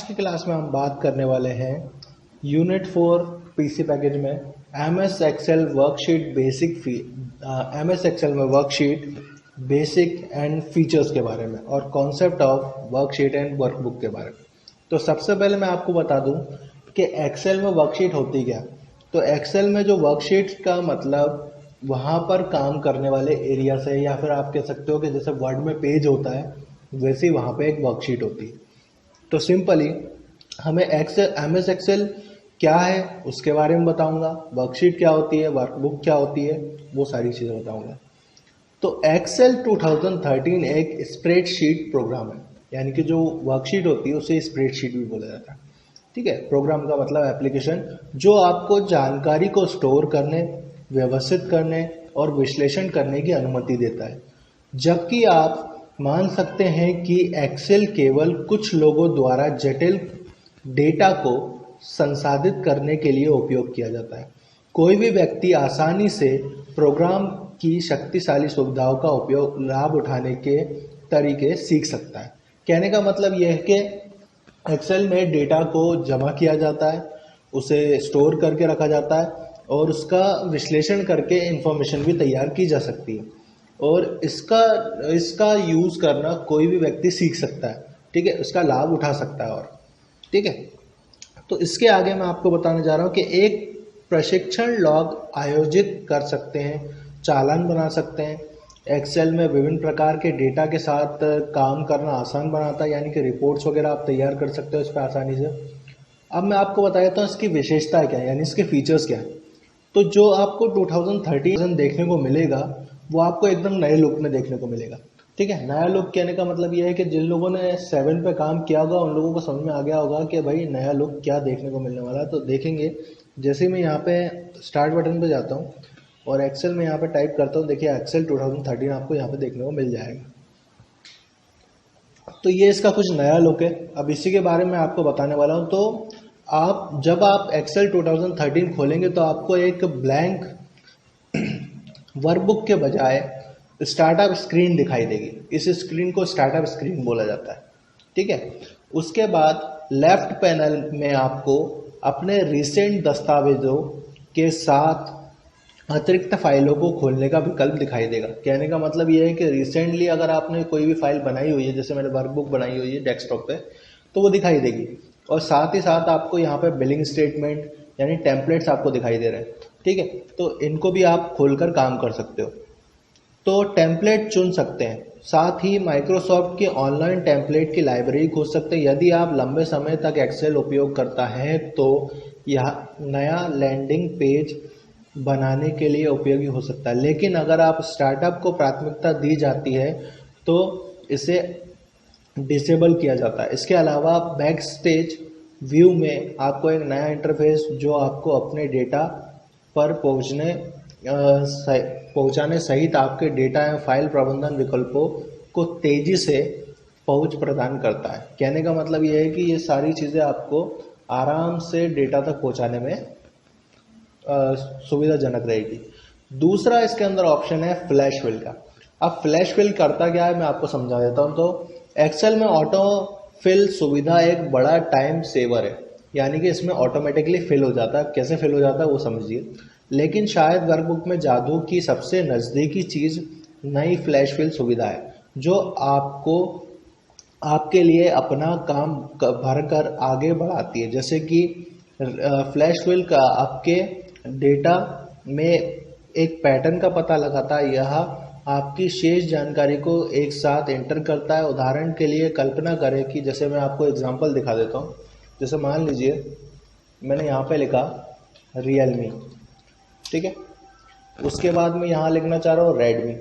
की क्लास में हम बात करने वाले हैं यूनिट 4 पीसी पैकेज में MS Excel worksheet basic and features के बारे में और concept of worksheet and workbook के बारे में। तो सबसे पहले मैं आपको बता दूं कि एक्सेल में वर्कशीट होती क्या। तो एक्सेल में जो वर्कशीट का मतलब वहाँ पर काम करने वाले एरिया से, या फिर आप कह सकते हो कि जैसे वर्ड में पेज होता है वैसे ही वहाँ पे एक वर्कशीट होती है। तो सिंपली हमें एमएस एक्सेल क्या है उसके बारे में बताऊंगा, वर्कशीट क्या होती है, वर्कबुक क्या होती है, वो सारी चीज़ें बताऊंगा। तो एक्सेल 2013 एक स्प्रेडशीट प्रोग्राम है, यानी कि जो वर्कशीट होती है उसे स्प्रेडशीट भी बोला जाता है। ठीक है, प्रोग्राम का मतलब एप्लीकेशन जो आपको जानकारी को स्टोर करने, व्यवस्थित करने और विश्लेषण करने की अनुमति देता है। जबकि आप मान सकते हैं कि एक्सेल केवल कुछ लोगों द्वारा जटिल डेटा को संसाधित करने के लिए उपयोग किया जाता है। कोई भी व्यक्ति आसानी से प्रोग्राम की शक्तिशाली सुविधाओं का उपयोग लाभ उठाने के तरीके सीख सकता है। कहने का मतलब यह है कि एक्सेल में डेटा को जमा किया जाता है, उसे स्टोर करके रखा जाता है और उसका विश्लेषण करके इंफॉर्मेशन भी तैयार की जा सकती है और इसका यूज़ करना कोई भी व्यक्ति सीख सकता है। ठीक है, उसका लाभ उठा सकता है। और ठीक है, तो इसके आगे मैं आपको बताने जा रहा हूँ कि एक प्रशिक्षण लॉग आयोजित कर सकते हैं, चालान बना सकते हैं। एक्सेल में विभिन्न प्रकार के डेटा के साथ काम करना आसान बनाता है, यानी कि रिपोर्ट्स वगैरह आप तैयार कर सकते हो इस पर आसानी से। अब मैं आपको बता देता हूँ इसकी विशेषता क्या है, यानी इसके फीचर्स क्या है। तो जो आपको 2013 देखने को मिलेगा वो आपको एकदम नए लुक में देखने को मिलेगा। ठीक है, नया लुक कहने का मतलब यह है कि जिन लोगों ने 7 पे काम किया होगा उन लोगों को समझ में आ गया होगा कि भाई नया लुक क्या देखने को मिलने वाला है। तो देखेंगे, जैसे मैं यहाँ पे स्टार्ट बटन पे जाता हूँ और एक्सेल में यहाँ पे टाइप करता हूँ, देखिए एक्सेल 2013 आपको यहाँ पे देखने को मिल जाएगा। तो ये इसका कुछ नया लुक है। अब इसी के बारे में आपको बताने वाला हूँ। तो जब आप एक्सेल 2013 खोलेंगे तो आपको एक ब्लैंक वर्कबुक के बजाय स्टार्टअप स्क्रीन दिखाई देगी। इस स्क्रीन को स्टार्टअप स्क्रीन बोला जाता है। ठीक है, उसके बाद लेफ्ट पैनल में आपको अपने रिसेंट दस्तावेजों के साथ अतिरिक्त फाइलों को खोलने का विकल्प दिखाई देगा। कहने का मतलब यह है कि रिसेंटली अगर आपने कोई भी फाइल बनाई हुई है, जैसे मैंने वर्कबुक बनाई हुई है डेस्कटॉप पे, तो वो दिखाई देगी। और साथ ही साथ आपको यहाँ पे बिलिंग स्टेटमेंट यानी टेम्पलेट्स आपको दिखाई दे रहे हैं। ठीक है, तो इनको भी आप खोलकर काम कर सकते हो। तो टेम्पलेट चुन सकते हैं, साथ ही माइक्रोसॉफ्ट के ऑनलाइन टेम्पलेट की लाइब्रेरी खोज सकते हैं। यदि आप लंबे समय तक एक्सेल उपयोग करता है तो यह नया लैंडिंग पेज बनाने के लिए उपयोगी हो सकता है। लेकिन अगर आप स्टार्टअप को प्राथमिकता दी जाती है तो इसे डिसेबल किया जाता है। इसके अलावा बैक स्टेज व्यू में आपको एक नया इंटरफेस जो आपको अपने डेटा पर पहुंचाने सहित आपके डेटा एवं फाइल प्रबंधन विकल्पों को तेजी से पहुंच प्रदान करता है। कहने का मतलब यह है कि ये सारी चीज़ें आपको आराम से डेटा तक पहुंचाने में सुविधाजनक रहेगी। दूसरा इसके अंदर ऑप्शन है फ्लैश फिल का। अब फ्लैश फिल करता क्या है मैं आपको समझा देता हूँ। तो एक्सेल में ऑटो फिल सुविधा एक बड़ा टाइम सेवर है, यानी कि इसमें ऑटोमेटिकली फिल हो जाता है। कैसे फिल हो जाता है वो समझिए। लेकिन शायद वर्कबुक में जादू की सबसे नज़दीकी चीज़ नई फ्लैश फिल सुविधा है, जो आपके लिए अपना काम भर कर आगे बढ़ाती है। जैसे कि फ्लैश फिल का आपके डेटा में एक पैटर्न का पता लगाता है। यह आपकी शेष जानकारी को एक साथ एंटर करता है। उदाहरण के लिए कल्पना करें कि जैसे मैं आपको एग्जांपल दिखा देता हूँ। जैसे मान लीजिए मैंने यहाँ पे लिखा रियलमी, ठीक है, उसके बाद मैं यहाँ लिखना चाह रहा हूँ रेडमी,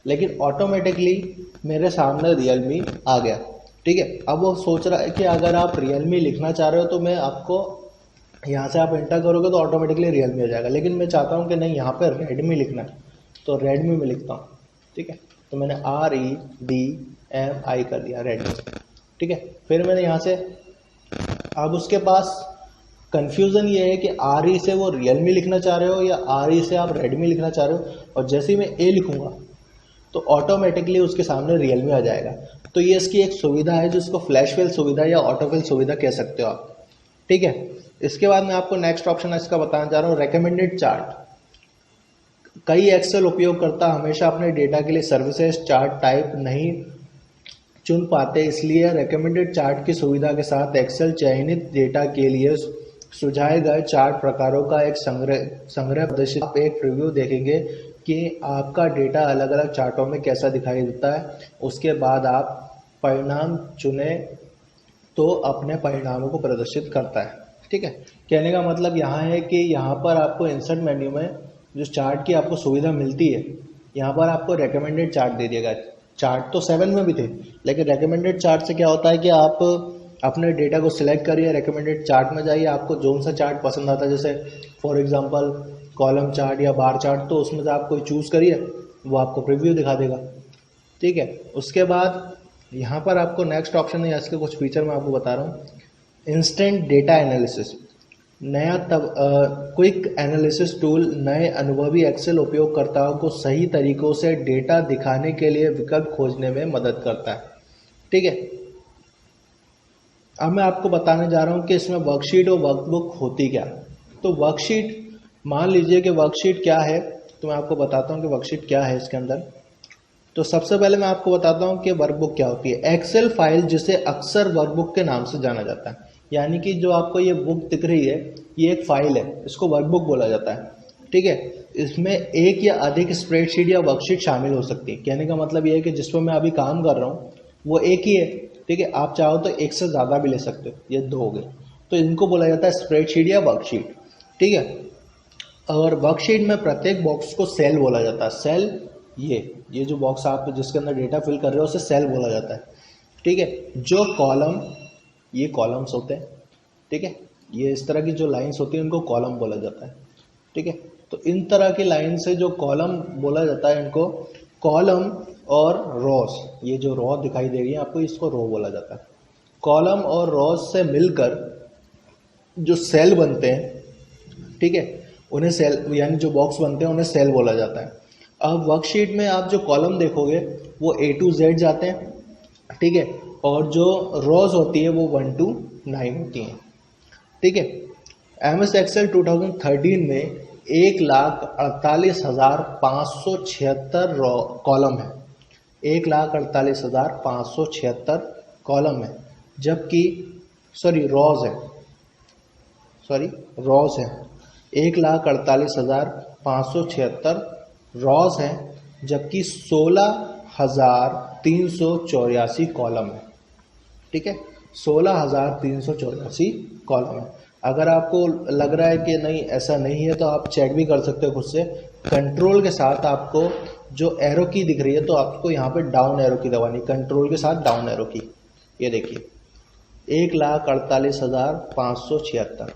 लेकिन ऑटोमेटिकली मेरे सामने रियलमी आ गया। ठीक है, अब वो सोच रहा है कि अगर आप रियलमी लिखना चाह रहे हो तो मैं आपको यहाँ से आप एंटर करोगे तो ऑटोमेटिकली रियलमी हो जाएगा। लेकिन मैं चाहता हूँ कि नहीं, यहाँ पर रेडमी लिखना है तो रेडमी में लिखता हूँ। ठीक है, तो मैंने REDMI कर दिया रेडमी। ठीक है, फिर मैंने यहाँ से, अब उसके पास कंफ्यूजन ये है कि RE से वो रियलमी लिखना चाह रहे हो या RE से आप रेडमी लिखना चाह रहे हो। और जैसे ही मैं A लिखूंगा तो ऑटोमेटिकली उसके सामने रियलमी आ जाएगा। तो ये इसकी एक सुविधा है जिसको फ्लैश फिल सुविधा या ऑटो फिल सुविधा कह सकते हो आप, ठीक है। इसके बाद मैं आपको नेक्स्ट ऑप्शन इसका बताना चाह रहा हूँ, रेकमेंडेड चार्ट। कई एक्सेल उपयोगकर्ता हमेशा अपने डेटा के लिए सर्विसेज चार्ट टाइप नहीं चुन पाते, इसलिए रेकमेंडेड चार्ट की सुविधा के साथ एक्सेल चयनित डेटा के लिए सुझाए गए चार्ट प्रकारों का एक संग्रह प्रदर्शित। आप एक प्रीव्यू देखेंगे कि आपका डेटा अलग अलग चार्टों में कैसा दिखाई देता है। उसके बाद आप परिणाम चुने तो अपने परिणामों को प्रदर्शित करता है, ठीक है। कहने का मतलब यहाँ है कि यहाँ पर आपको इंसर्ट मेन्यू में जो चार्ट की आपको सुविधा मिलती है, यहाँ पर आपको रेकमेंडेड चार्ट दे दिया गया। चार्ट तो 7 में भी थे, लेकिन रेकमेंडेड चार्ट से क्या होता है कि आप अपने डेटा को सिलेक्ट करिए, रेकमेंडेड चार्ट में जाइए, आपको जो सा चार्ट पसंद आता है, जैसे फॉर एग्जांपल कॉलम चार्ट या बार चार्ट, तो उसमें से आप कोई चूज़ करिए, वो आपको प्रीव्यू दिखा देगा, ठीक है। उसके बाद यहाँ पर आपको नेक्स्ट ऑप्शन है, इसके कुछ फीचर मैं आपको बता रहा हूँ। इंस्टेंट डेटा एनालिसिस, नया क्विक एनालिसिस टूल नए अनुभवी एक्सेल उपयोगकर्ताओं को सही तरीकों से डेटा दिखाने के लिए विकल्प खोजने में मदद करता है, ठीक है। अब मैं आपको बताने जा रहा हूँ कि इसमें वर्कशीट और वर्कबुक होती क्या। तो वर्कशीट, मान लीजिए कि वर्कशीट क्या है, तो मैं आपको बताता हूँ कि वर्कशीट क्या है इसके अंदर। तो सबसे पहले मैं आपको बताता हूँ कि वर्कबुक क्या होती है। एक्सेल फाइल जिसे अक्सर वर्कबुक के नाम से जाना जाता है, यानी कि जो आपको ये बुक दिख रही है ये एक फाइल है, इसको वर्कबुक बोला जाता है, ठीक है। इसमें एक या अधिक स्प्रेडशीट या वर्कशीट शामिल हो सकती है। कहने का मतलब ये है कि जिसमें मैं अभी काम कर रहा हूँ वो एक ही है, ठीक है। आप चाहो तो एक से ज़्यादा भी ले सकते हो, ये 2 हो गए, तो इनको बोला जाता है स्प्रेडशीट या वर्कशीट, ठीक है। और वर्कशीट में प्रत्येक बॉक्स को सेल बोला जाता है। सेल, ये जो बॉक्स आप जिसके अंदर डेटा फिल कर रहे हो उसे सेल बोला जाता है, ठीक है। जो कॉलम, ये कॉलम्स होते हैं, ठीक है। ये इस तरह की जो लाइंस होती है इनको कॉलम बोला जाता है, ठीक है। तो इन तरह की लाइन से जो कॉलम बोला जाता है इनको कॉलम और रोज, ये जो रो दिखाई दे रही है आपको, इसको रो बोला जाता है। कॉलम और रोज से मिलकर जो सेल बनते हैं, ठीक है, उन्हें सेल, यानी जो बॉक्स बनते हैं उन्हें सेल बोला जाता है। अब वर्कशीट में आप जो कॉलम देखोगे वो A to Z जाते हैं, ठीक है, और जो रोज होती है वो 1 to 9 होती हैं, ठीक है। MS Excel 2013 में 1,48,576 कॉलम है, 1,48,576 कॉलम है, जबकि रोज है 1,48,576 रॉस हैं, जबकि 16,384 कॉलम है, ठीक है। 16,384 कॉलम है। अगर आपको लग रहा है कि नहीं ऐसा नहीं है तो आप चेक भी कर सकते हो खुद से। कंट्रोल के साथ आपको जो एरो की दिख रही है तो आपको यहाँ पे डाउन एरो की दबानी, कंट्रोल के साथ डाउन एरो की, ये देखिए 1,48,576,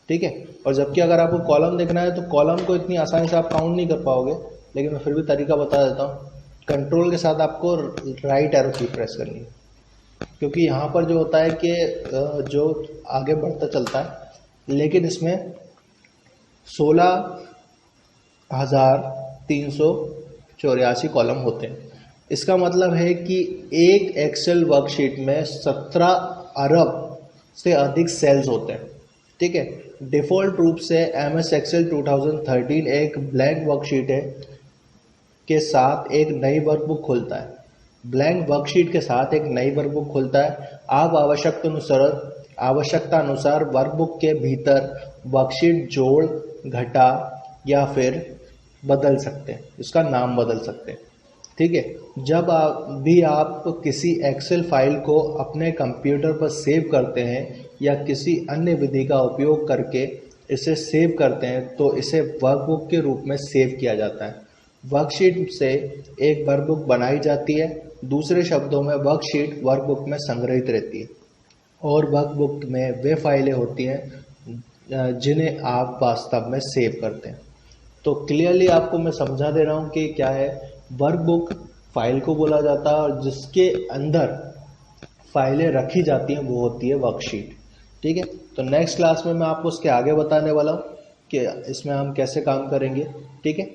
ठीक है। और जबकि अगर आपको कॉलम देखना है तो कॉलम को इतनी आसानी से आप काउंट नहीं कर पाओगे, लेकिन मैं फिर भी तरीका बता देता हूँ। कंट्रोल के साथ आपको राइट एरो की प्रेस करनी है, क्योंकि यहाँ पर जो होता है कि जो आगे बढ़ता चलता है, लेकिन इसमें 16,384 कॉलम होते हैं। इसका मतलब है कि एक एक्सेल वर्कशीट में 17 अरब से अधिक सेल्स होते हैं, ठीक है। डिफ़ॉल्ट रूप से MS Excel 2013 एक ब्लैंक वर्कशीट है के साथ एक नई वर्कबुक खोलता है। ब्लैंक वर्कशीट के साथ एक नई वर्कबुक खोलता है। आप आवश्यकता अनुसार वर्कबुक के भीतर वर्कशीट जोड़, घटा या फिर बदल सकते हैं, इसका नाम बदल सकते हैं, ठीक है। जब आप किसी एक्सेल फाइल को अपने कंप्यूटर पर सेव करते हैं या किसी अन्य विधि का उपयोग करके इसे सेव करते हैं तो इसे वर्कबुक के रूप में सेव किया जाता है। वर्कशीट से एक वर्कबुक बनाई जाती है, दूसरे शब्दों में वर्कशीट वर्कबुक में संग्रहित रहती है, और वर्कबुक में वे फाइलें होती हैं जिन्हें आप वास्तव में सेव करते हैं। तो क्लियरली आपको मैं समझा दे रहा हूँ कि क्या है। वर्कबुक फाइल को बोला जाता है और जिसके अंदर फाइलें रखी जाती हैं वो होती है वर्कशीट, ठीक है। तो नेक्स्ट क्लास में मैं आपको उसके आगे बताने वाला हूँ कि इसमें हम कैसे काम करेंगे। ठीक है,